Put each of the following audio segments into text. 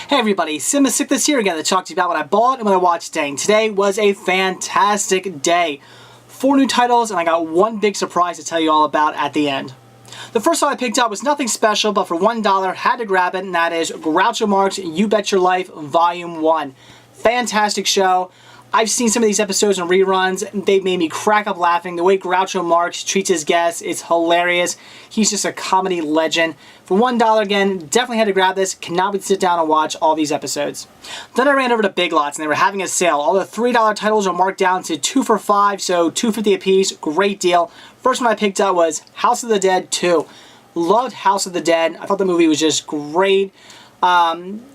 Hey everybody, Sickness here again to talk to you about what I bought and what I watched today. And today was a fantastic day. 4 new titles, and I got one big surprise to tell you all about at the end. The first one I picked up was nothing special, but for $1, had to grab it, and that is Groucho Marx You Bet Your Life Volume 1. Fantastic show. I've seen some of these episodes in reruns, and they've made me crack up laughing. The way Groucho Marx treats his guests, it's hilarious. He's just a comedy legend. For $1 again, definitely had to grab this. Cannot wait to sit down and watch all these episodes. Then I ran over to Big Lots, and they were having a sale. All the $3 titles are marked down to 2 for $5, so $2.50 a piece. Great deal. First one I picked up was House of the Dead 2. Loved House of the Dead. I thought the movie was just great.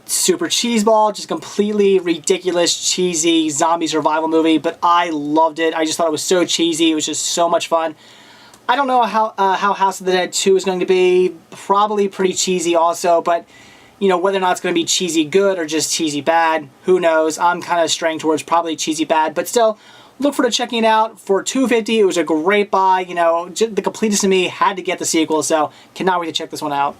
Super cheeseball, just completely ridiculous, cheesy zombie survival movie, but I loved it. I just thought it was so cheesy. It was just so much fun. I don't know how House of the Dead 2 is going to be. Probably pretty cheesy also, but you know, whether or not it's going to be cheesy good or just cheesy bad, who knows. I'm kind of straying towards probably cheesy bad, but still, look forward to checking it out. For $2.50, it was a great buy. You know, the completist in me had to get the sequel, so cannot wait to check this one out.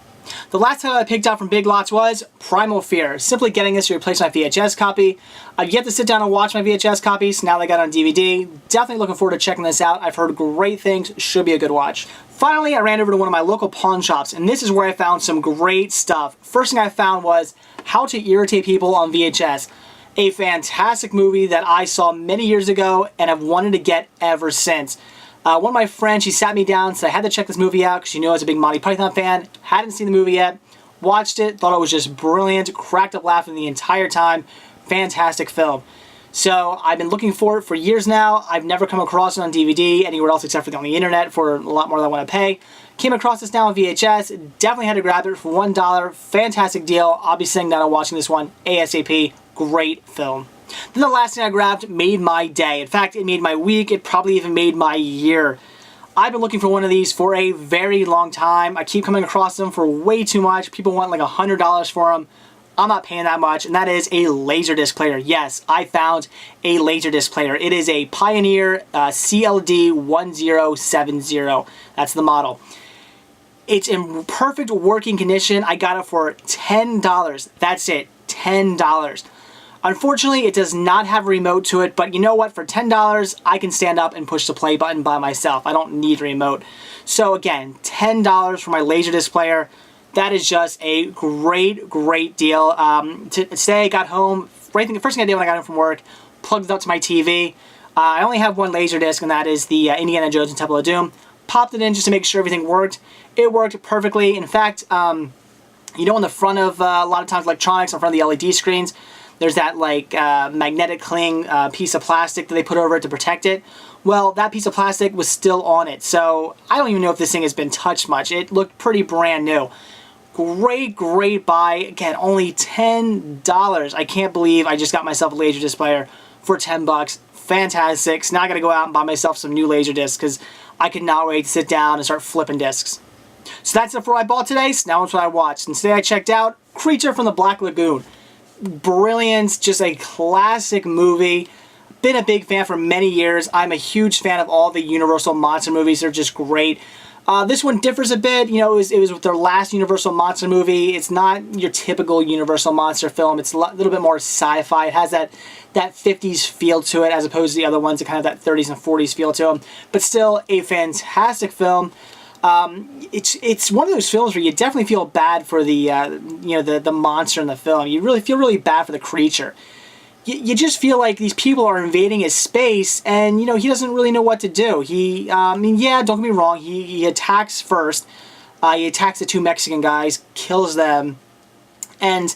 The last title I picked up from Big Lots was Primal Fear. Simply getting this to replace my VHS copy. I've yet to sit down and watch my VHS copy, so now they got it on DVD. Definitely looking forward to checking this out. I've heard great things. Should be a good watch. Finally, I ran over to one of my local pawn shops, and this is where I found some great stuff. First thing I found was How to Irritate People on VHS. A fantastic movie that I saw many years ago and have wanted to get ever since. One of my friends, she sat me down, said I had to check this movie out because she knew I was a big Monty Python fan. Hadn't seen the movie yet. Watched it, thought it was just brilliant, cracked up laughing the entire time. Fantastic film. So I've been looking for it for years now. I've never come across it on DVD anywhere else except for on the internet for a lot more than I want to pay. Came across this now on VHS. Definitely had to grab it for $1. Fantastic deal. I'll be sitting down and watching this one ASAP. Great film. Then the last thing I grabbed made my day. In fact, it made my week. It probably even made my year. I've been looking for one of these for a very long time. I keep coming across them for way too much. People want like $100 for them. I'm not paying that much, and that is a Laserdisc player. Yes, I found a Laserdisc player. It is a Pioneer CLD1070. That's the model. It's in perfect working condition. I got it for $10. That's it, $10. Unfortunately, it does not have a remote to it, but you know what? For $10, I can stand up and push the play button by myself. I don't need a remote. So again, $10 for my Laserdisc player. That is just a great, great deal. Today I got home, the first thing I did when I got home from work, plugged it up to my TV. I only have one Laserdisc, and that is the Indiana Jones and Temple of Doom. Popped it in just to make sure everything worked. It worked perfectly. In fact, you know, on the front of a lot of times electronics, in front of the LED screens, there's that like magnetic cling piece of plastic that they put over it to protect it. Well, that piece of plastic was still on it, so I don't even know if this thing has been touched much. It looked pretty brand new. Great, great buy. Again, only $10. I can't believe I just got myself a Laserdisc player for 10 bucks. Fantastic. So now I gotta go out and buy myself some new Laserdiscs because I cannot wait to sit down and start flipping discs. So that's it for what I bought today. So now it's what I watched. And today I checked out Creature from the Black Lagoon. Brilliant, just a classic movie. Been a big fan for many years. I'm a huge fan of all the Universal monster movies. They're just great. This one differs a bit. You know, it was with their last Universal monster movie. It's not your typical Universal monster film. It's a little bit more sci-fi. It has that 50s feel to it as opposed to the other ones that kind of that 30s and 40s feel to them. But still a fantastic film. It's one of those films where you definitely feel bad for the you know, the monster in the film. You really feel really bad for the creature. You just feel like these people are invading his space, and you know, he doesn't really know what to do. I mean, yeah, don't get me wrong. He attacks first. He attacks the 2 Mexican guys, kills them, but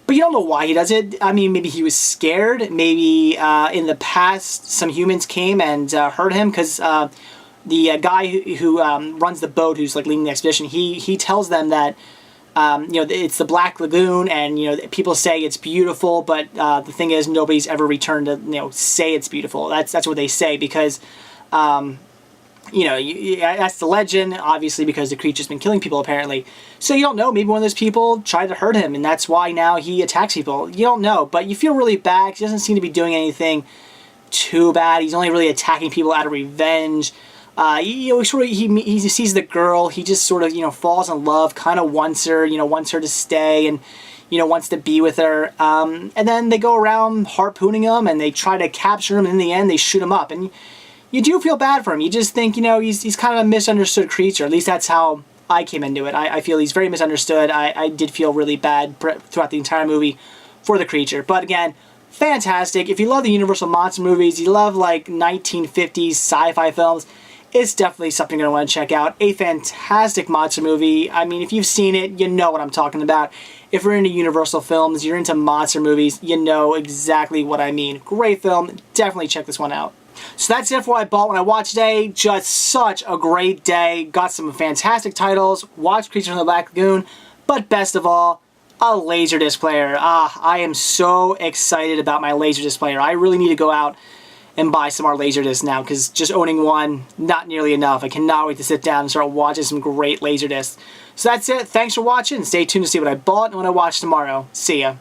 you don't know why he does it. I mean, maybe he was scared. Maybe in the past some humans came and hurt him because. The guy who runs the boat, who's like leading the expedition, he tells them that you know, it's the Black Lagoon, and you know, people say it's beautiful, but the thing is, nobody's ever returned to, you know, say it's beautiful. That's what they say because you know, that's the legend, obviously, because the creature's been killing people apparently. So you don't know. Maybe one of those people tried to hurt him, and that's why now he attacks people. You don't know, but you feel really bad. He doesn't seem to be doing anything too bad. He's only really attacking people out of revenge. You know, he sees the girl. He just sort of, you know, falls in love, kind of wants her to stay, and wants to be with her. And then they go around harpooning him and they try to capture him, and in the end they shoot him up. And you do feel bad for him. You just think, he's kind of a misunderstood creature. At least that's how I came into it. I feel he's very misunderstood. I did feel really bad throughout the entire movie for the creature. But again, fantastic. If you love the Universal monster movies, you love like 1950s sci-fi films, it's definitely something you're going to want to check out. A fantastic monster movie. I mean, if you've seen it, you know what I'm talking about. If you're into Universal films, you're into monster movies, you know exactly what I mean. Great film. Definitely check this one out. So that's it for what I bought when I watched today. Just such a great day. Got some fantastic titles. Watched Creature from the Black Lagoon. But best of all, a Laserdisc player. I am so excited about my Laserdisc player. I really need to go out and buy some more Laserdiscs now, because just owning one, not nearly enough. I cannot wait to sit down and start watching some great Laserdiscs. So that's it. Thanks for watching. Stay tuned to see what I bought and what I watch tomorrow. See ya.